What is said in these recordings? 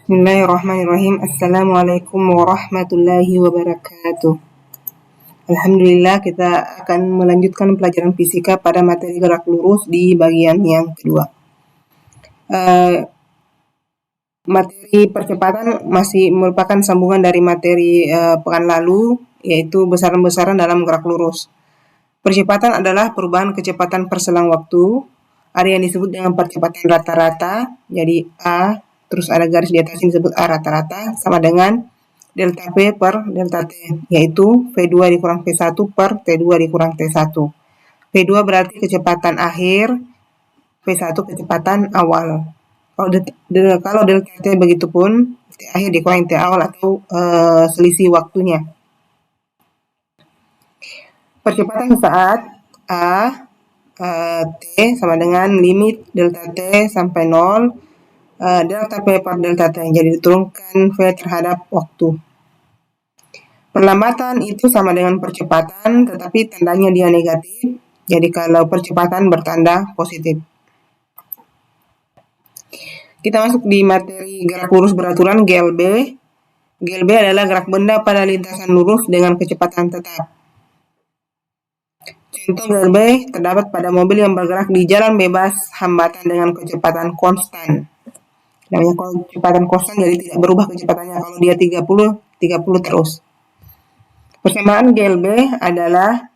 Bismillahirrahmanirrahim. Assalamualaikum warahmatullahi wabarakatuh. Alhamdulillah, kita akan melanjutkan pelajaran fisika pada materi gerak lurus di bagian yang kedua. Materi percepatan masih merupakan sambungan dari materi pekan lalu, yaitu besaran-besaran dalam gerak lurus. Percepatan adalah perubahan kecepatan perselang waktu. Ada yang disebut dengan percepatan rata-rata, jadi A, terus ada garis di atas ini disebut A rata-rata, sama dengan delta P per delta T, yaitu V2 dikurang P1 per T2 dikurang T1. V2 berarti kecepatan akhir, P1 kecepatan awal. Kalau delta T begitu pun, T akhir dikurang T awal atau selisih waktunya. Percepatan saat A T sama dengan limit delta T sampai 0, delta P per delta T, jadi diturunkan V terhadap waktu. Perlambatan itu sama dengan percepatan, tetapi tandanya dia negatif, jadi kalau percepatan bertanda positif. Kita masuk di materi gerak lurus beraturan GLB. GLB adalah gerak benda pada lintasan lurus dengan kecepatan tetap. Contoh GLB terdapat pada mobil yang bergerak di jalan bebas hambatan dengan kecepatan konstan. Namanya kecepatan konstan, jadi tidak berubah kecepatannya. Kalau dia 30, 30 terus. Persamaan GLB adalah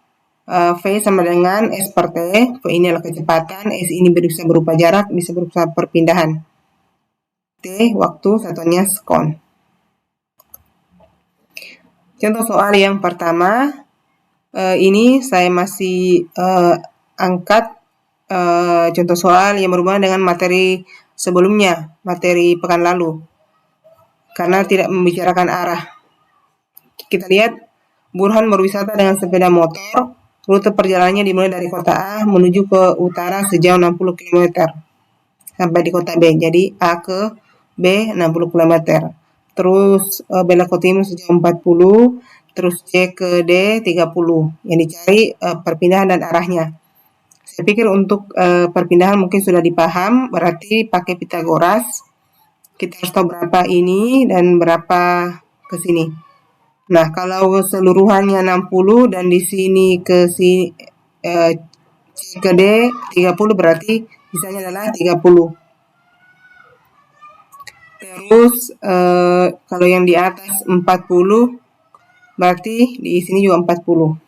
V sama dengan S per T. V ini adalah kecepatan, S ini bisa berupa jarak, bisa berupa perpindahan. T waktu, satuannya sekon. Contoh soal yang pertama, ini saya masih angkat contoh soal yang berhubungan dengan materi sebelumnya, materi pekan lalu, karena tidak membicarakan arah. Kita lihat, Burhan berwisata dengan sepeda motor. Rute perjalanannya dimulai dari kota A menuju ke utara sejauh 60 km sampai di kota B. Jadi A ke B 60 km. Terus belok ke timur sejauh 40, terus C ke D 30. Yang dicari perpindahan dan arahnya. Saya pikir untuk perpindahan mungkin sudah dipaham, berarti pakai Pitagoras. Kita harus tahu berapa ini dan berapa ke sini. Nah, kalau keseluruhannya 60 dan di sini ke sini C ke D 30, berarti sisanya adalah 30. Terus kalau yang di atas 40, berarti di sini juga 40.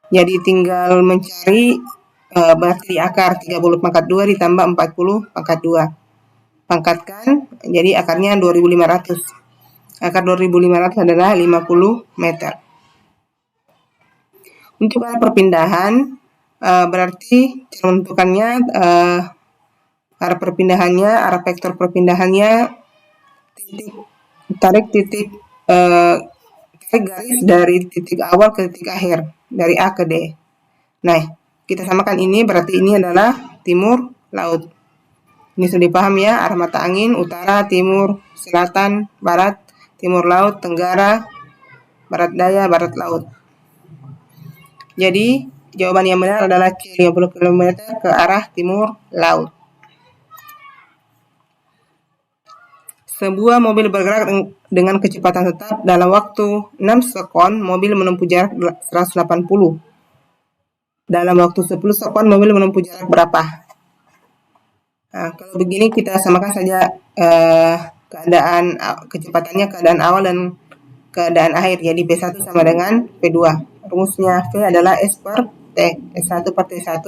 Jadi tinggal mencari berarti di akar 30 pangkat 2 ditambah 40 pangkat 2. Pangkatkan, jadi akarnya 2500. Akar 2500 adalah 50 meter. Untuk arah perpindahan, berarti cara menentukannya, arah perpindahannya, arah vektor perpindahannya, tarik garis dari titik awal ke titik akhir, dari A ke D. Nah, kita samakan ini, berarti ini adalah timur laut. Ini sudah dipaham ya, arah mata angin, utara, timur, selatan, barat, timur laut, tenggara, barat daya, barat laut. Jadi, jawaban yang benar adalah C 50 km ke arah timur laut. Sebuah mobil bergerak dengan kecepatan tetap dalam waktu 6 sekon, mobil menempuh jarak 180. Dalam waktu 10 sekon, mobil menempuh jarak berapa? Nah, kalau begini kita samakan saja keadaan kecepatannya, keadaan awal dan keadaan akhir. Jadi P1 sama dengan P2. Rumusnya V adalah S per T. S1 per T1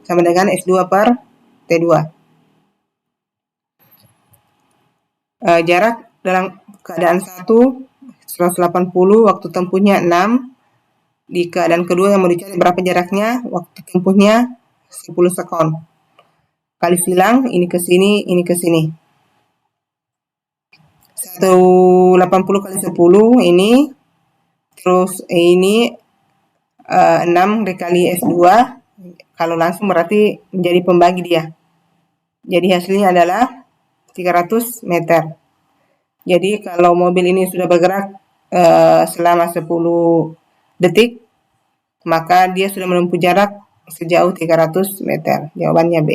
sama dengan S2 per T2. Jarak dalam keadaan 180, waktu tempuhnya 6. Di keadaan kedua yang mau dicari berapa jaraknya, waktu tempuhnya 10 sekon. Kali silang, ini ke sini, ini ke sini. 180 kali 10 ini, terus ini 6 dikali S2. Kalau langsung berarti menjadi pembagi dia. Jadi hasilnya adalah 300 meter. Jadi kalau mobil ini sudah bergerak selama 10 detik, maka dia sudah menempuh jarak sejauh 300 meter. Jawabannya B.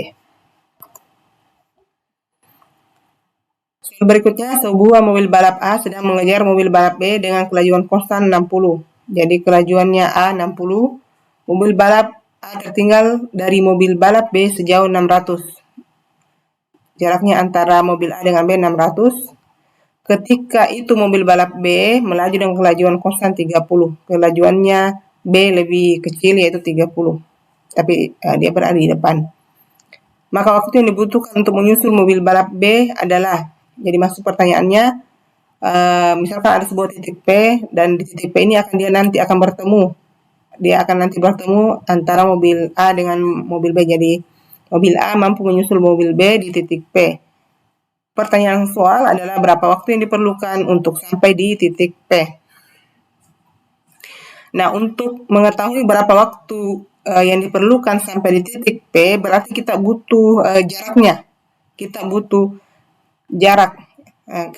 Soal berikutnya, sebuah mobil balap A sedang mengejar mobil balap B dengan kelajuan konstan 60. Jadi kelajuannya A 60, mobil balap A tertinggal dari mobil balap B sejauh 600. Jaraknya antara mobil A dengan B 600. Ketika itu mobil balap B melaju dengan kelajuan konstan 30. Kelajuannya B lebih kecil yaitu 30. Tapi dia berada di depan. Maka waktu yang dibutuhkan untuk menyusul mobil balap B adalah, jadi masuk pertanyaannya, misalkan ada sebuah titik P dan di titik P ini dia nanti akan bertemu. Dia akan nanti bertemu antara mobil A dengan mobil B. Jadi mobil A mampu menyusul mobil B di titik P. Pertanyaan soal adalah berapa waktu yang diperlukan untuk sampai di titik P. Nah, untuk mengetahui berapa waktu yang diperlukan sampai di titik P, berarti kita butuh jaraknya. Kita butuh jarak.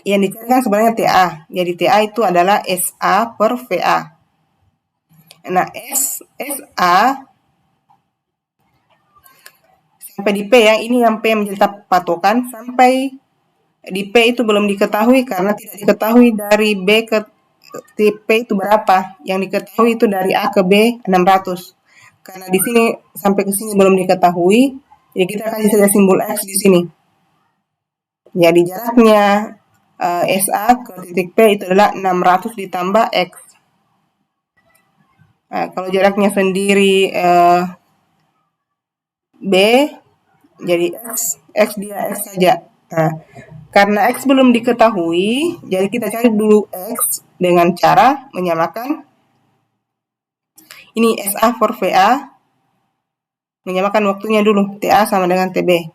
Yang dicari kan sebenarnya TA. Jadi TA itu adalah SA per VA. Nah, SA sampai di P ya, ini yang P menjadi patokan. Sampai di P itu belum diketahui karena tidak diketahui dari B ke P itu berapa. Yang diketahui itu dari A ke B 600. Karena di sini sampai ke sini belum diketahui, jadi kita kasih saja simbol X di sini. Jadi jaraknya SA ke titik P itu adalah 600 ditambah X. Nah, kalau jaraknya sendiri B, jadi X dia X saja. Nah, karena X belum diketahui, jadi kita cari dulu X dengan cara menyamakan ini SA for VA, menyamakan waktunya dulu, TA sama dengan TB.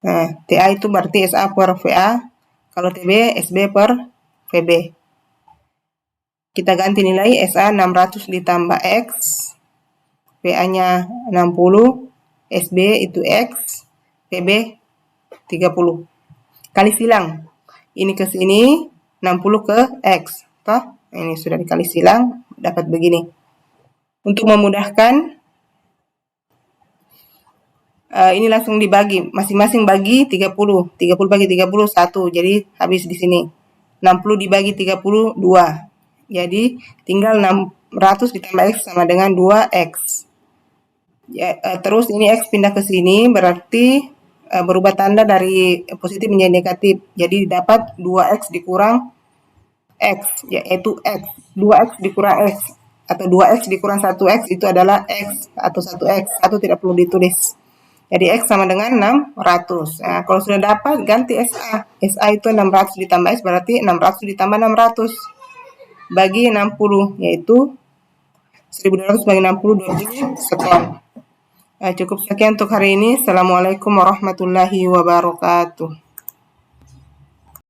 Nah, TA itu berarti SA per VA, kalau TB SB per VB. Kita ganti nilai SA 600 ditambah X, VA-nya 60, SB itu X, VB 30. Kali silang. Ini ke sini, 60 ke X. Toh? Ini sudah dikali silang, dapat begini. Untuk memudahkan, ini langsung dibagi. Masing-masing bagi 30. 30 bagi 30, 1. Jadi habis di sini. 60 dibagi 30, 2. Jadi tinggal 600 ditambah X sama dengan 2X. Ya, terus ini X pindah ke sini, berarti berubah tanda dari positif menjadi negatif. Jadi dapat 2X dikurang X, yaitu X. 2X dikurang X. Atau 2X dikurang 1X itu adalah X atau 1X. 1 tidak perlu ditulis. Jadi X sama dengan 600. Nah, kalau sudah dapat, ganti SA. SA itu 600 ditambah X, berarti 600 ditambah 600. Bagi 60, yaitu 1200 bagi 60, 20 sekon. Cukup sekian untuk hari ini. Assalamualaikum warahmatullahi wabarakatuh.